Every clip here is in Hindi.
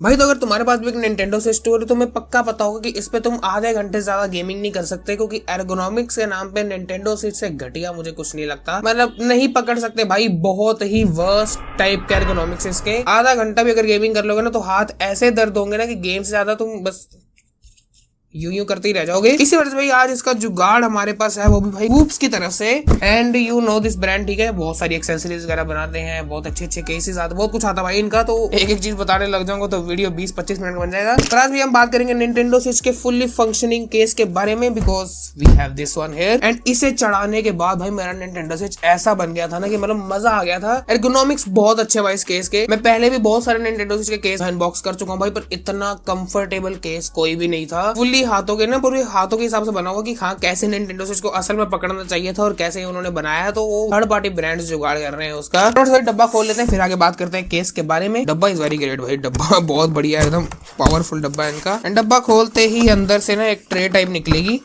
भाई तो अगर तुम्हारे पास भी एक निंटेंडो स्विच है तो तुम्हें पक्का पता होगा कि इस पे तुम आधे घंटे से ज्यादा गेमिंग नहीं कर सकते, क्योंकि एर्गोनॉमिक्स के नाम पे निंटेंडो स्विच से घटिया मुझे कुछ नहीं लगता। मतलब नहीं पकड़ सकते भाई, बहुत ही वर्स्ट टाइप के एर्गोनॉमिक्स इसके। आधा घंटा भी अगर गेमिंग कर लोगे ना तो हाथ ऐसे दर्द होंगे ना कि गेम से ज्यादा तुम बस यूं करते ही रह जाओगे। इसी वजह से भाई आज इसका जुगाड़ हमारे पास है, वो भी भाई कूप्स की तरफ से। And you know this brand, ठीक है, बहुत सारी एक्सेसरीज वगैरह बनाते हैं, बहुत अच्छे अच्छे केसेस आते, बहुत कुछ आता भाई इनका। तो एक एक चीज बताने लग जाऊंगा तो वीडियो 20-25 मिनट बन जाएगा। पर आज भी हम बात करेंगे निंटेंडो स्विच के फुल्ली फंक्शनिंग केस के बारे में, because we have this one here. And इसे चढ़ाने के बाद भाई मेरा निंटेंडो स्विच ऐसा बन गया था ना कि मतलब मजा आ गया था। एर्गोनॉमिक्स बहुत अच्छे भाई इस केस के। मैं पहले भी बहुत सारे निंटेंडो स्विच के केस अनबॉक्स कर चुका हूँ भाई, पर इतना कंफर्टेबल केस कोई भी नहीं था। फुल्ली हाथों के ना पूरे हाथों के हिसाब से बना हुआ कि हाँ कैसे निंटेंडो स्विच को असल में पकड़ना चाहिए था और कैसे उन्होंने बनाया। तो वो थर्ड पार्टी ब्रांड्स जुगाड़ कर रहे हैं उसका। तो डब्बा खोल लेते हैं, फिर आगे बात करते हैं केस के बारे में। डब्बा इज वेरी ग्रेट भाई, डब्बा बहुत बढ़िया है, एकदम पावरफुल डब्बा है इनका। एंड डब्बा खोलते ही अंदर से ना एक ट्रे टाइप निकलेगी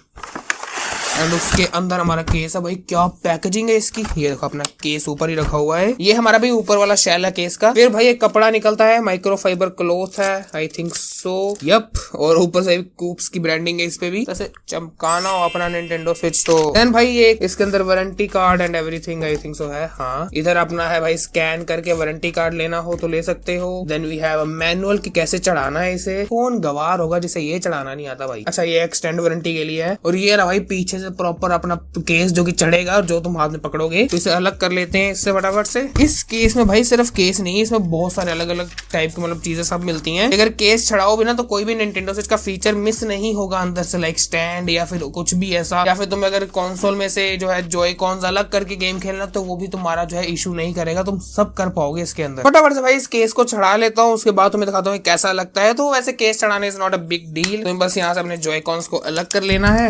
एंड उसके अंदर हमारा केस है। भाई क्या पैकेजिंग है इसकी, ये देखो अपना केस ऊपर ही रखा हुआ है। ये हमारा भी ऊपर वाला शेल है केस का। फिर भाई एक कपड़ा निकलता है, माइक्रोफाइबर क्लॉथ है आई थिंक सो, यप। और ऊपर से कूप्स की ब्रांडिंग है इस पे भी, जैसे चमकाना हो अपना निंटेंडो स्विच। तो देन भाई ये इसके अंदर warranty card and everything I think so है। हाँ इधर अपना है भाई, स्कैन करके वारंटी कार्ड लेना हो तो ले सकते हो। Then we have a manual कि कैसे चढ़ाना है इसे। कौन गवार होगा जिसे ये चढ़ाना नहीं आता भाई। अच्छा ये एक्सटेंड वारंटी के लिए है। और ये रहा भाई पीछे से प्रॉपर अपना केस जो कि चढ़ेगा और जो तुम हाथ में पकड़ोगे। तो इसे अलग कर लेते हैं इससे फटाफट से। इस केस में भाई सिर्फ केस नहीं है, इसमें बहुत सारे अलग अलग टाइप की मतलब चीजें सब मिलती हैं। अगर केस चढ़ाओ भी ना तो कोई भी निंटेंडो स्विच का फीचर मिस नहीं होगा अंदर से, लाइक स्टैंड या फिर कुछ भी ऐसा। या फिर तुम अगर कंसोल में से जो है जॉय कॉन्स अलग करके गेम खेलना तो वो भी तुम्हारा जो है इशू नहीं करेगा, तुम सब कर पाओगे इसके अंदर। फटाफट से भाई इस केस को चढ़ा लेता हूँ, उसके बाद तुम्हें दिखाता हूँ कैसा लगता है। तो वैसे केस चढ़ाने is not a big deal, तुम्हें बस यहाँ से अपने जॉय कॉन्स को अलग कर लेना है।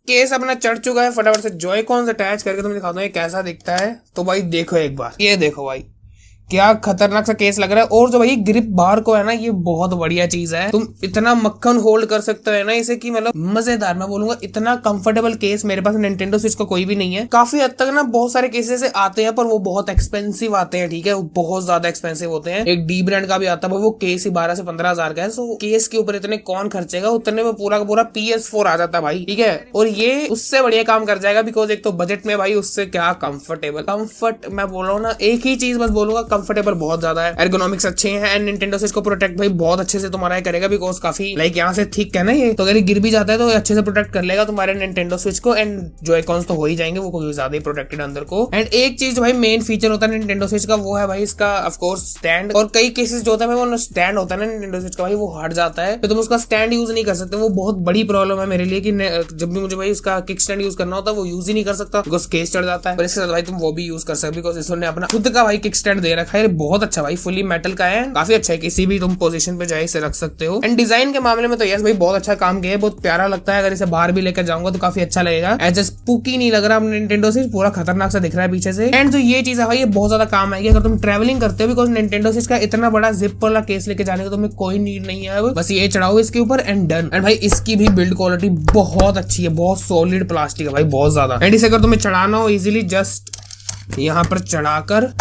केस अपना चढ़ चुका है, फटाफट से जॉय कॉन्स अटैच करके तुम्हें दिखाता हूँ ये कैसा दिखता है। तो भाई देखो एक बार, ये देखो भाई क्या खतरनाक सा केस लग रहा है। और जो भाई ग्रिप बार को है ना, ये बहुत बढ़िया चीज है। तुम इतना मक्खन होल्ड कर सकते हो ना इसे कि मतलब मजेदार। मैं बोलूंगा इतना कंफर्टेबल केस मेरे पास निंटेंडो स्विच का कोई भी नहीं है। काफी हद तक ना बहुत सारे केसेस आते हैं पर वो बहुत एक्सपेंसिव आते हैं, ठीक है, वो बहुत ज्यादा एक्सपेंसिव होते हैं। एक डी ब्रांड का भी आता है वो केस ही 12 से 15 हजार का है। सो केस के ऊपर इतने कौन खर्चेगा, उतने में पूरा का पूरा PS4 आ जाता है भाई, ठीक है। और ये उससे बढ़िया काम कर जाएगा, बिकॉज एक तो बजट में भाई उससे क्या कंफर्ट मैं बोल रहा हूँ ना, एक ही चीज बस बोलूंगा, कंफर्टेबल बहुत ज्यादा है, एर्गोनॉमिक्स अच्छे हैं। एंड निंटेंडो स्विच को प्रोटेक्ट भाई बहुत अच्छे से तुम्हारा करेगा, बिकॉज काफी लाइक यहाँ से थिक है ना ये, तो अगर ये गिर भी जाता है तो अच्छे से प्रोटेक्ट कर लेगा तुम्हारे निंटेंडो स्विच को। एंड जॉय-कॉन्स तो हो ही जाएंगे, वो कोई ज्यादा ही प्रोटेक्टेड अंदर को। एंड एक चीज भाई मेन फीचर होता है निंटेंडो स्विच का, वो है भाई इसका ऑफ कोर्स स्टैंड। और कई केसेस जो होता है वो स्टैंड होता है ना निंटेंडो स्विच का भाई, वो हट जाता है तो तुम उसका स्टैंड यूज नहीं कर सकते। वो बहुत बड़ी प्रॉब्लम है मेरे लिए कि जब भी मुझे भाई इसका किक स्टैंड यूज करना होता है वो यूज ही नहीं कर सकता, बिकॉज केस चढ़ जाता है। पर इसके साथ भाई तुम वो भी यूज कर सकते, बिकॉज इसने अपना खुद का भाई किक स्टैंड दे रखा है, बहुत अच्छा भाई, फुली मेटल का है, काफी अच्छा है, किसी भी तुम पोजीशन पे जाए इसे रख सकते हो। एंड डिजाइन के मामले में तो यस भाई बहुत अच्छा काम किया है, बहुत प्यारा लगता है। अगर इसे बाहर भी लेकर जाऊंगा तो काफी अच्छा लगेगा, एज स्पूकी नहीं लग रहा निंटेंडो स्विच, पूरा खतरनाक सा दिख रहा है पीछे से। एंड जो ये चीज है भाई ये बहुत ज्यादा काम आएगी अगर तुम ट्रैवलिंग करते हो, बिकॉज निंटेंडो स्विच का इतना बड़ा जिप वाला केस लेके जाने का तुम्हें कोई नीड नहीं है, बस ये चढ़ाओ इसके ऊपर एंड डन। एंड भाई इसकी भी बिल्ड क्वालिटी बहुत अच्छी है, बहुत सॉलिड प्लास्टिक है भाई, बहुत ज्यादा। एंड इसे अगर तुम्हें चढ़ाना हो इजिली जस्ट यहाँ पर चढ़ाकर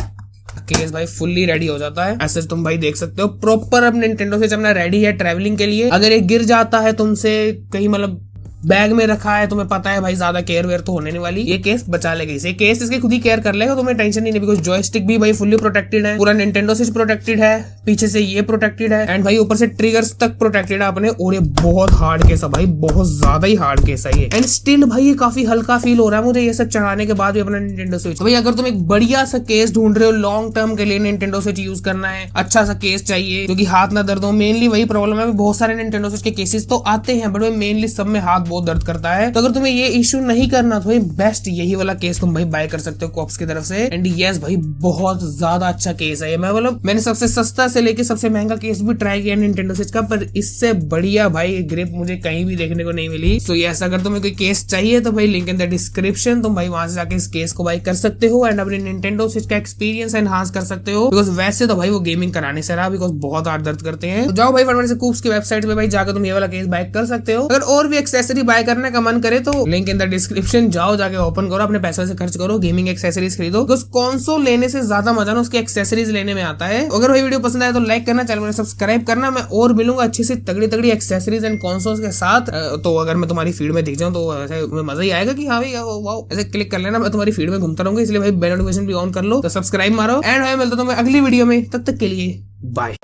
केस भाई फुल्ली रेडी हो जाता है। ऐसे तुम भाई देख सकते हो प्रॉपर अब निंटेंडो स्विच अपना रेडी है ट्रैवलिंग के लिए। अगर ये गिर जाता है तुमसे कहीं, मतलब बैग में रखा है, तुम्हें पता है भाई ज्यादा केयर वेयर तो होने नहीं वाली, ये केस बचा लेगा इसे, केस इसके खुद ही केयर कर लेगा, तुम्हें टेंशन नहीं है। बिकॉज जॉयस्टिक भी भाई फुल्ली प्रोटेक्टेड है, पूरा निंटेंडो स्विच प्रोटेक्टेड है, पीछे से ये प्रोटेक्टेड है एंड भाई ऊपर से ट्रिगर्स तक प्रोटेक्टेड है अपने। और ये बहुत हार्ड केस है भाई, बहुत ज्यादा ही हार्ड केस है ये। एंड स्टिल भाई ये काफी हल्का फील हो रहा है मुझे ये सब चढ़ाने के बाद भी अपना निंटेंडो स्विच। भाई अगर तुम एक बढ़िया सा केस ढूंढ रहे हो लॉन्ग टर्म के लिए, निंटेंडो स्विच यूज करना है, अच्छा सा केस चाहिए क्योंकि हाथ ना दर्द हो, मेनली वही प्रॉब्लम है। बहुत सारे निंटेंडो स्विच के केसेस तो आते हैं बट मेनली सब में हाथ बहुत दर्द करता है। तो अगर तुम्हें ये इशू नहीं करना तो भाई बेस्ट यही वाला केस तुम भाई बाय कर सकते हो कॉप्स की तरफ से। एंड यस भाई बहुत ज्यादा अच्छा केस है ये, मैं मतलब मैंने सबसे सस्ता से लेके सबसे महंगा केस भी ट्राई किया निंटेंडो स्विच का, पर इससे बढ़िया भाई ग्रिप मुझे कहीं भी देखने को नहीं मिली। सो यस अगर तुम्हें कोई केस चाहिए तो भाई लिंक इन द डिस्क्रिप्शन, तुम भाई वहां से जाके इस केस को बाय कर सकते हो एंड अपने निंटेंडो स्विच का एक्सपीरियंस एनहांस कर सकते हो। बिकॉज वैसे तो भाई वो गेमिंग कराने से रहा, बिकॉज बहुत हार्ड दर्द करते हैं। तो जाओ भाई फटाफट से कूप्स की वेबसाइट पे भाई जाकर तुम ये वाला केस बाय कर सकते हो। अगर और भी एक्सेसरी बाय करने का मन करे तो लिंक इन द डिस्क्रिप्शन, जाओ जाके ओपन करो, अपने पैसे से खर्च करो, गेमिंग एक्सेसरीज खरीदो। कंसोल लेने से ज्यादा मजा ना उसकी एक्सेसरीज लेने में आता है। अगर वही वीडियो पसंद आए तो लाइक करना, चैनल को सब्सक्राइब करना। मैं और मिलूंगा अच्छी सी तगड़ी तगड़ी एक्सेसरीज एंड कंसोल्स के साथ। तो अगर मैं तुम्हारी फीड में दिख जाऊं तो ऐसे मजा ही आएगा कि हाँ भाई वाओ, ऐसे क्लिक कर लेना, मैं तुम्हारी फीड में घूमता रहूंगा। इसलिए भाई बेल नोटिफिकेशन भी ऑन कर लो, तो सब्सक्राइब मारो। एंड भाई मिलता हूं मैं अगली वीडियो में, तब तक के लिए बाय।